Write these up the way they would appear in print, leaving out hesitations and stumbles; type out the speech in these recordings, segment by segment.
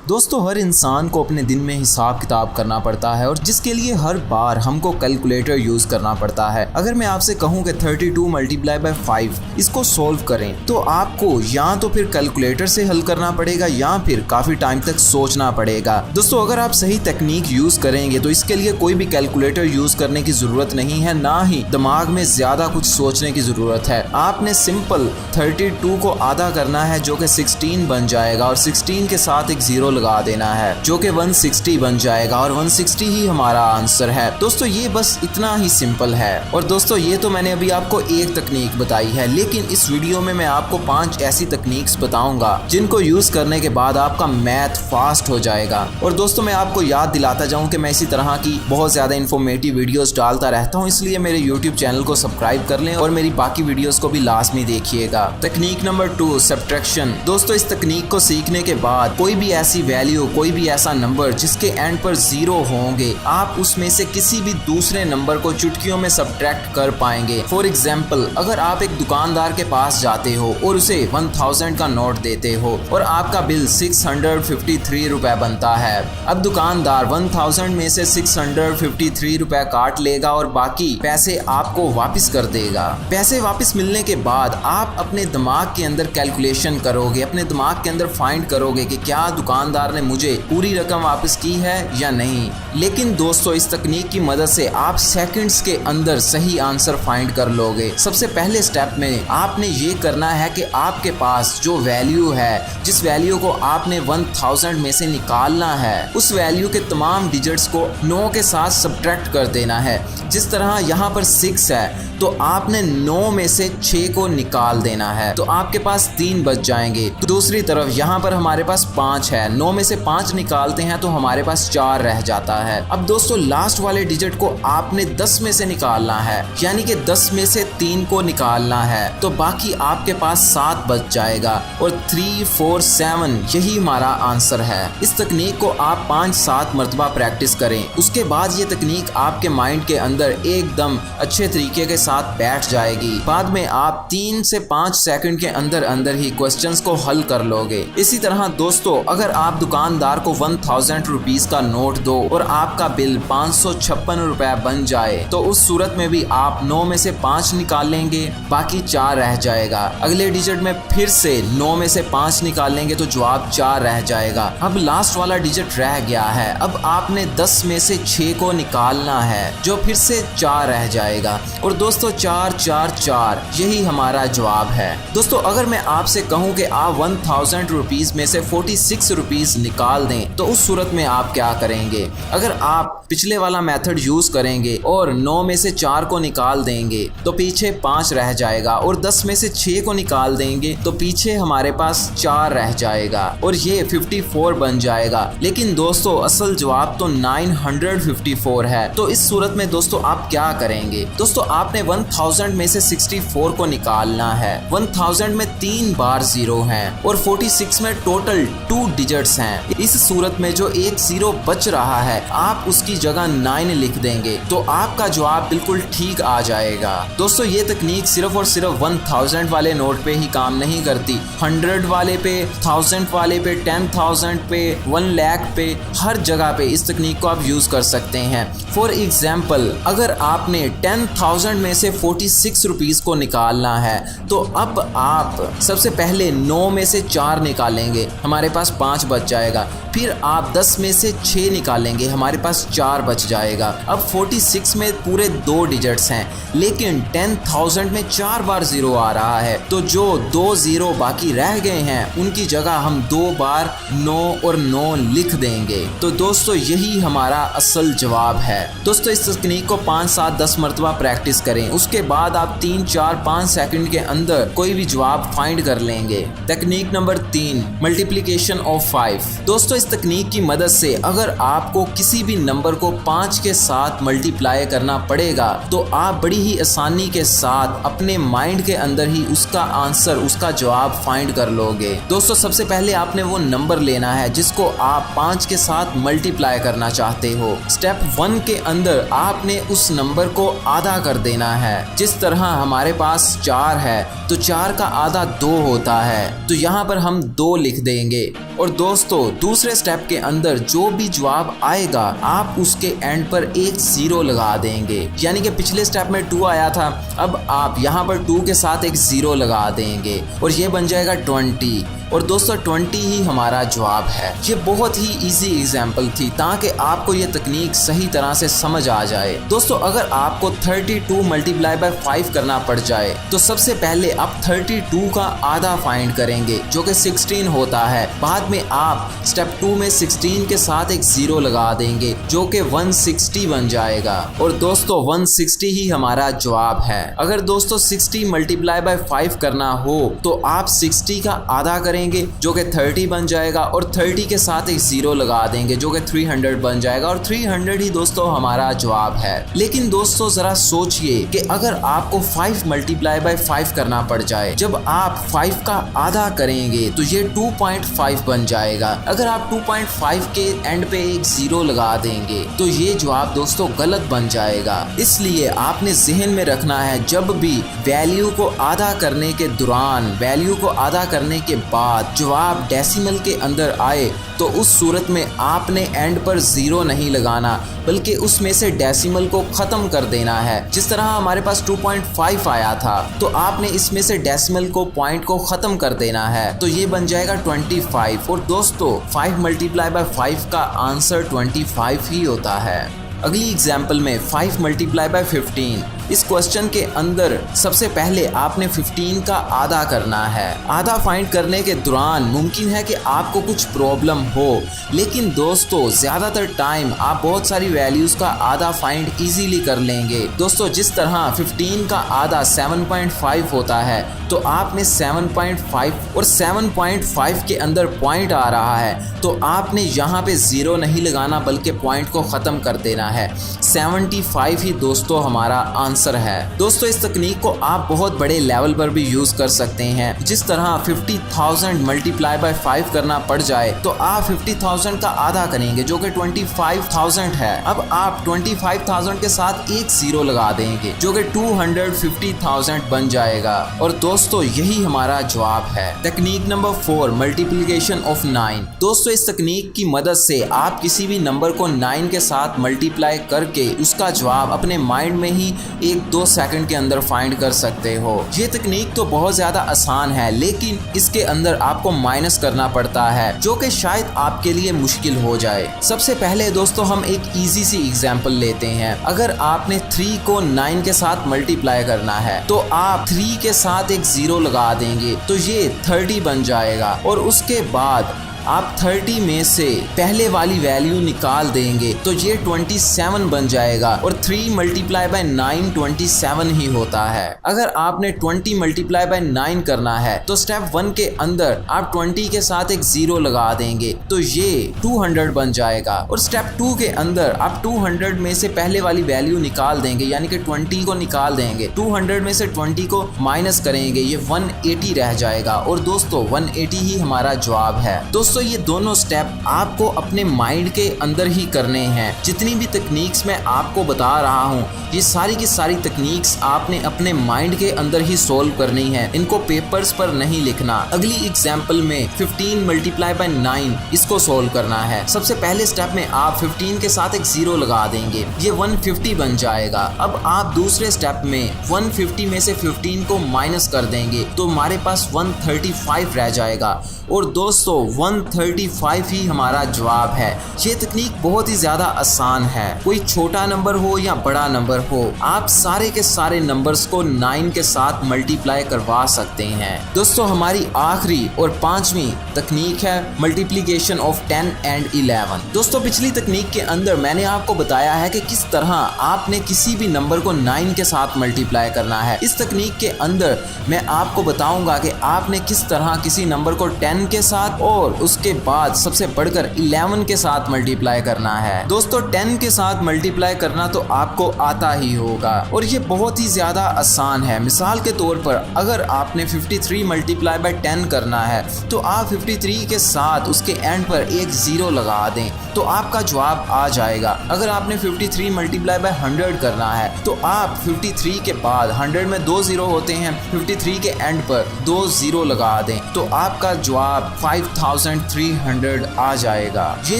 दोस्तों हर इंसान को अपने दिन में हिसाब किताब करना पड़ता है और जिसके लिए हर बार हमको कैलकुलेटर यूज करना पड़ता है। अगर मैं आपसे कहूं कि 32 मल्टीप्लाई बाय 5 इसको सोल्व करें तो आपको या तो फिर कैलकुलेटर से हल करना पड़ेगा या फिर काफी टाइम तक सोचना पड़ेगा। दोस्तों अगर आप सही तकनीक यूज करेंगे तो इसके लिए कोई भी कैलकुलेटर यूज करने की जरूरत नहीं है, ना ही दिमाग में ज्यादा कुछ सोचने की जरूरत है। आपने सिंपल 32 को आधा करना है जो कि 16 बन जाएगा और 16 के साथ एक जीरो लगा देना है जो कि 160 बन जाएगा और 160 ही हमारा आंसर है। दोस्तों ये बस इतना ही सिंपल है। और दोस्तों ये तो मैंने अभी आपको एक तकनीक बताई है, लेकिन इस वीडियो में मैं आपको 5 ऐसी तकनीक्स बताऊंगा जिनको यूज करने के बाद आपका मैथ फास्ट हो जाएगा। और दोस्तों मैं आपको याद दिलाता जाऊं कि मैं इसी तरह की बहुत ज्यादा इन्फॉर्मेटिव वीडियोस डालता रहता हूं, इसलिए मेरे यूट्यूब चैनल को सब्सक्राइब कर लें और मेरी बाकी वीडियोस को भी लाजमी देखिएगा। तकनीक नंबर 2 सब्ट्रैक्शन। दोस्तों इस तकनीक को सीखने के बाद कोई भी ऐसी वैल्यू, कोई भी ऐसा नंबर जिसके एंड पर 0 होंगे, आप उसमें से किसी भी दूसरे नंबर को चुटकियों में सब्ट्रैक्ट कर पाएंगे। फॉर एग्जाम्पल अगर आप एक दुकानदार के पास जाते हो और उसे 1000 का नोट देते हो और आपका बिल 653 रुपए बनता है। अब दुकानदार 1000 में से 653 रुपए काट लेगा और बाकी पैसे आपको वापस कर देगा। पैसे वापस मिलने के बाद आप अपने दिमाग के अंदर कैलकुलेशन करोगे, अपने दिमाग के अंदर फाइंड करोगे कि क्या दुकानदार ने मुझे पूरी रकम वापस की है या नहीं। लेकिन दोस्तों इस तकनीक की मदद से आप सेकंड्स के अंदर सही आंसर फाइंड कर लोगे। सबसे पहले स्टेप में आपने ये करना है कि आपके पास जो वैल्यू है, जिस वैल्यू को आपने 1000 में से निकालना है, उस वैल्यू के तमाम डिजिट्स को 9 के साथ सब्ट्रैक्ट कर देना है। जिस तरह यहाँ पर 6 है तो आपने 9 में से 6 को निकाल देना है तो आपके पास 3 बच जाएंगे। तो दूसरी तरफ यहाँ पर हमारे पास 5 है, 9 में से 5 निकालते हैं तो हमारे पास 4 रह जाता है। अब दोस्तों लास्ट वाले डिजिट को आपने 10 में से निकालना है, यानी कि 10 में से 3 को निकालना है तो बाकी आपके पास 7 बच जाएगा और 3, 4, 7 यही हमारा आंसर है। इस तकनीक को आप 5-7 मरतबा प्रैक्टिस करें, उसके बाद ये तकनीक आपके माइंड के अंदर एकदम अच्छे तरीके के साथ बैठ जाएगी। बाद में आप 3 से 5 सेकंड के अंदर अंदर ही क्वेश्चंस को हल कर लोगे। इसी तरह दोस्तों अगर आप दुकानदार को 1000 रुपीज का नोट दो और आपका बिल 556 रुपए बन जाए तो उस सूरत में भी आप 9 में से 5 निकालेंगे, बाकी 4 रह जाएगा। अगले डिजिट में फिर से 9 में से 5 निकालेंगे तो जवाब 4 रह जाएगा। अब लास्ट वाला डिजिट रह गया है, अब आपने 10 में से 6 को निकालना है जो फिर से 4 रह जाएगा और दोस्तों 4, 4, 4 यही हमारा जवाब है। दोस्तों अगर मैं आपसे कहूं कि आप 1000 रुपीज में से 46 रुपीज निकाल दें तो उस सूरत में आप क्या करेंगे? अगर आप पिछले वाला मेथड यूज करेंगे और 9 में से 4 को निकाल देंगे तो पीछे 5 रह जाएगा और 10 में से 6 को निकाल देंगे तो पीछे हमारे पास 4 रह जाएगा और ये 54 बन जाएगा। लेकिन दोस्तों असल जवाब तो 954 है। तो इस सूरत में दोस्तों आप क्या करेंगे? दोस्तों आपने 1000 में से 64 को निकालना है। 1000 में 3 बार 0 हैं और 46 में टोटल 2 डिजिट्स हैं। इस सूरत में जो एक 0 बच रहा है आप उसकी जगह 9 लिख देंगे तो आपका जवाब बिल्कुल ठीक आ जाएगा। दोस्तों ये तकनीक सिर्फ और सिर्फ 1000 वाले नोट पे ही काम नहीं करती, 100 वाले पे, 1000 वाले पे, 10,000 पे, 1 लाख पे, हर जगह पे इस तकनीक को आप यूज कर सकते हैं। फॉर एग्जाम्पल अगर आपने 10,000 में से 46 रुपीज को निकालना है तो अब आप सबसे पहले 9 में से 4 निकालेंगे, हमारे पास 5 बच जाएगा। फिर आप 10 में से 6 निकालेंगे, हमारे पास 4 बच जाएगा। अब 46 में पूरे 2 डिजिट्स हैं लेकिन 10,000 में 4 बार 0 आ रहा है तो जो 2 0 बाकी रह गए हैं उनकी जगह हम 2 बार 9 और 9 लिख देंगे। तो दोस्तों यही हमारा असल जवाब है। दोस्तों इस तकनीक को 5, 7, 10 मरतबा प्रैक्टिस करें, उसके बाद आप 3, 4, 5 सेकंड के अंदर कोई भी जवाब फाइंड कर लेंगे। तकनीक नंबर 3 मल्टीप्लिकेशन ऑफ 5। दोस्तों इस तकनीक की मदद से अगर आपको किसी भी नंबर को 5 के साथ मल्टीप्लाई करना पड़ेगा तो आप बड़ी ही आसानी के साथ अपने माइंड के अंदर ही उसका आंसर, उसका जवाब फाइंड कर लोगे। दोस्तों सबसे पहले आपने वो नंबर लेना है जिसको आप 5 के साथ मल्टीप्लाई करना चाहते हो। स्टेप 1 के अंदर आपने उस नंबर को आधा कर देना है। जिस तरह हमारे पास 4 है तो 4 का आधा 2 होता है तो यहाँ पर हम 2 लिख देंगे। और दोस्तों दूसरे स्टेप के अंदर जो भी जवाब आएगा आप उसके एंड पर एक 0 लगा देंगे, यानी कि पिछले स्टेप में 2 आया था, अब आप यहाँ पर 2 के साथ एक 0 लगा देंगे और ये बन जाएगा 20। और दोस्तों 20 ही हमारा जवाब है। ये बहुत ही इजी एग्जाम्पल थी ताकि आपको ये तकनीक सही तरह से समझ आ जाए। दोस्तों अगर आपको 32 मल्टीप्लाई बाय 5 करना पड़ जाए तो सबसे पहले आप 32 का आधा फाइंड करेंगे जो कि 16 होता है। बाद में आप स्टेप 2 में 16 के साथ एक 0 लगा देंगे जो कि 160 बन जाएगा और दोस्तों 160 ही हमारा जवाब है। अगर दोस्तों 60 मल्टीप्लाई बाय 5 करना हो तो आप 60 का आधा करेंगे जो कि 30 बन जाएगा और 30 के साथ एक 0 लगा देंगे जो कि 300 बन जाएगा और 300 ही दोस्तों हमारा जवाब है। लेकिन दोस्तों जरा सोचिए कि अगर आपको 5 मल्टीप्लाई बाय 5 करना पड़ जाए, जब आप 5 का आधा करेंगे तो ये 2.5 बन जाएगा। अगर आप 2.5 के एंड पे एक 0 लगा देंगे तो ये जवाब दोस्तों गलत बन जाएगा। इसलिए आपने जहन में रखना है जब भी वैल्यू को आधा करने के दौरान, वैल्यू को आधा करने के बाद जवाब डेसिमल के अंदर आए तो उस सूरत में आपने एंड पर 0 नहीं लगाना बल्कि उसमें से डेसिमल को ख़त्म कर देना है। जिस तरह हमारे पास 2.5 आया था तो आपने इसमें से डेसिमल को पॉइंट को ख़त्म कर देना है तो ये बन जाएगा 25। और दोस्तों 5 मल्टीप्लाई बाय 5 का आंसर 25 ही होता है। अगली एग्जाम्पल में 5 मल्टीप्लाई बाय 15। इस क्वेश्चन के अंदर सबसे पहले आपने 15 का आधा करना है। आधा फाइंड करने के दौरान मुमकिन है कि आपको कुछ प्रॉब्लम हो, लेकिन दोस्तों ज़्यादातर टाइम आप बहुत सारी वैल्यूज़ का आधा फाइंड इजीली कर लेंगे। दोस्तों जिस तरह 15 का आधा 7.5 होता है तो आपने 7.5 और 7.5 के अंदर पॉइंट आ रहा है तो आपने यहाँ पे 0 नहीं लगाना बल्कि पॉइंट को ख़त्म कर देना है। 75 ही दोस्तों हमारा आंसर है। दोस्तों इस तकनीक को आप बहुत बड़े लेवल पर भी यूज कर सकते हैं। जिस तरह 50,000 मल्टीप्लाई बाय 5 करना पड़ जाए तो आप 50,000 का आधा करेंगे जो कि 25,000 है। अब आप 25,000 के साथ एक 0 लगा देंगे जो कि 250,000 बन जाएगा और दोस्तों यही हमारा जवाब है। तकनीक नंबर 4 मल्टीप्लिकेशन ऑफ 9। दोस्तों इस तकनीक की मदद से आप किसी भी नंबर को 9 के साथ मल्टीप्लाई करके उसका जवाब अपने माइंड में ही 1-2 सेकंड के अंदर फाइंड कर सकते हो। ये तकनीक तो बहुत ज़्यादा आसान है लेकिन इसके अंदर आपको माइनस करना पड़ता है जो कि शायद आपके लिए मुश्किल हो जाए। सबसे पहले दोस्तों हम एक इजी सी एग्जांपल लेते हैं। अगर आपने 3 को 9 के साथ मल्टीप्लाई करना है तो आप 3 के साथ एक 0 लगा देंगे तो ये 30 बन जाएगा और उसके बाद आप 30 में से पहले वाली वैल्यू निकाल देंगे तो ये 27 बन जाएगा और 3 मल्टीप्लाई बाय 9 27 ही होता है। अगर आपने 20 मल्टीप्लाई बाय 9 करना है तो स्टेप 1 के अंदर आप 20 के साथ एक 0 लगा देंगे तो ये 200 बन जाएगा और स्टेप 2 के अंदर आप 200 में से पहले वाली वैल्यू निकाल देंगे यानी कि 20 को निकाल देंगे। 200 में से 20 को माइनस करेंगे, ये 180 रह जाएगा और दोस्तों 180 ही हमारा जवाब है। दोस्तों ये दोनों स्टेप आपको अपने माइंड के अंदर ही करने हैं। जितनी भी तकनीक्स मैं आपको बता रहा हूँ ये सारी की सारी तकनीक्स आपने अपने माइंड के अंदर ही सोल्व करनी है, इनको पेपर्स पर नहीं लिखना। अगली एग्जाम्पल में 15 मल्टीप्लाई बाय 9 इसको सोल्व करना है। सबसे पहले स्टेप में आप 15 के साथ एक 0 लगा देंगे, ये 150 बन जाएगा। अब आप दूसरे स्टेप में 150 में से 15 को माइनस कर देंगे तो हमारे पास 135 रह जाएगा और दोस्तों 135 ही हमारा जवाब है। ये तकनीक बहुत ही ज़्यादा आसान है। कोई छोटा नंबर हो या बड़ा नंबर हो, आप सारे के सारे नंबर्स को 9 के साथ मल्टीप्लाई करवा सकते हैं। दोस्तों हमारी आखिरी और 5वीं तकनीक है मल्टीप्लिकेशन ऑफ 10 एंड 11। दोस्तों पिछली तकनीक के अंदर मैंने आपको बताया है कि किस तरह आपने किसी भी नंबर को 9 के साथ मल्टीप्लाई करना है। इस तकनीक के अंदर मैं आपको बताऊंगा कि आपने किस तरह किसी नंबर को 10 के साथ और उसके बाद सबसे बढ़कर 11 के साथ मल्टीप्लाई करना है। दोस्तों 10 के साथ मल्टीप्लाई करना तो आपको आता ही होगा और ये बहुत ही ज्यादा आसान है। मिसाल के तौर पर अगर आपने 53 मल्टीप्लाई बाय 10 करना है तो आप 53 के साथ उसके एंड पर एक 0 लगा दें तो आपका जवाब आ जाएगा। अगर आपने 53 मल्टीप्लाई बाय 100 करना है तो आप 53 के बाद 100 में 2 0 होते हैं, 53 के एंड पर 2 0 लगा दें तो आपका जवाब 5000 5300 आ जाएगा। ये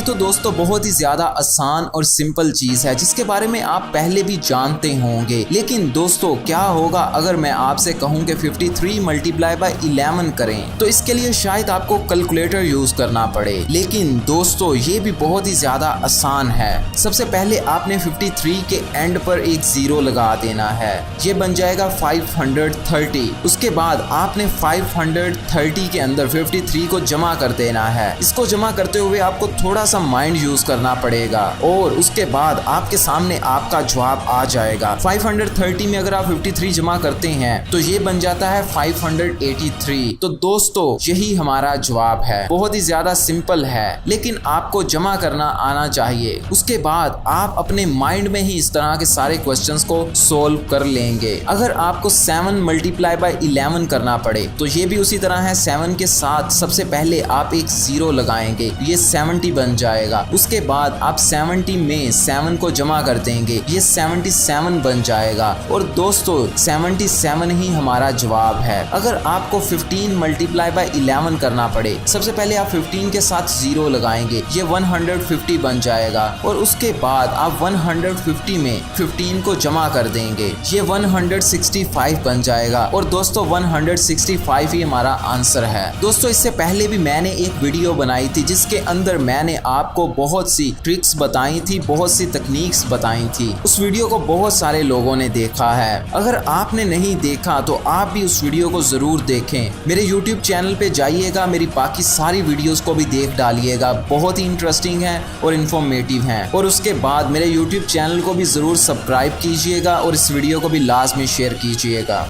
तो दोस्तों बहुत ही ज्यादा आसान और सिंपल चीज है जिसके बारे में आप पहले भी जानते होंगे। लेकिन दोस्तों क्या होगा अगर मैं आपसे कहूं कि 53 मल्टीप्लाई बाय 11 करें, तो इसके लिए शायद आपको कैलकुलेटर यूज करना पड़े। लेकिन दोस्तों ये भी बहुत ही ज्यादा आसान है। सबसे पहले आपने 53 के एंड पर एक 0 लगा देना है, ये बन जाएगा 530। उसके बाद आपने 530 के अंदर 53 को जमा कर देना है। इसको जमा करते हुए आपको थोड़ा सा माइंड यूज करना पड़ेगा और उसके बाद आपके सामने आपका जवाब आ जाएगा। 530 में अगर आप 53 जमा करते हैं तो ये बन जाता है 583। तो दोस्तों यही हमारा जवाब है। बहुत ही ज्यादा सिंपल है, लेकिन आपको जमा करना आना चाहिए। उसके बाद आप अपने माइंड में ही इस तरह के सारे क्वेश्चंस को सोल्व कर लेंगे। अगर आपको 7 मल्टीप्लाई बाय 11 करना पड़े तो ये भी उसी तरह है। 7 के साथ सबसे पहले आप एक 0 लगाएंगे, ये 70 बन जाएगा। उसके बाद आप 70 में 7 को जमा कर देंगे, ये 77 बन जाएगा। और दोस्तों 77 ही हमारा जवाब है। अगर आपको 15 मल्टीप्लाई बाय 11 करना पड़े, सबसे पहले आप 15 के साथ 0 लगाएंगे, ये 150 बन जाएगा। और उसके बाद आप 150 में 15 को जमा कर देंगे, ये 165 बन जाएगा। और दोस्तों 165 ही हमारा आंसर है। दोस्तों इससे पहले भी मैंने एक वीडियो बनाई थी जिसके अंदर मैंने आपको बहुत सी ट्रिक्स बताई थी, बहुत सी तकनीक्स बताई थी। उस वीडियो को बहुत सारे लोगों ने देखा है। अगर आपने नहीं देखा तो आप भी उस वीडियो को जरूर देखें। मेरे YouTube चैनल पे जाइएगा, मेरी बाकी सारी वीडियोस को भी देख डालिएगा, बहुत ही इंटरेस्टिंग है और इन्फॉर्मेटिव हैं। और उसके बाद मेरे YouTube चैनल को भी जरूर सब्सक्राइब कीजिएगा और इस वीडियो को भी लाजमी शेयर कीजिएगा।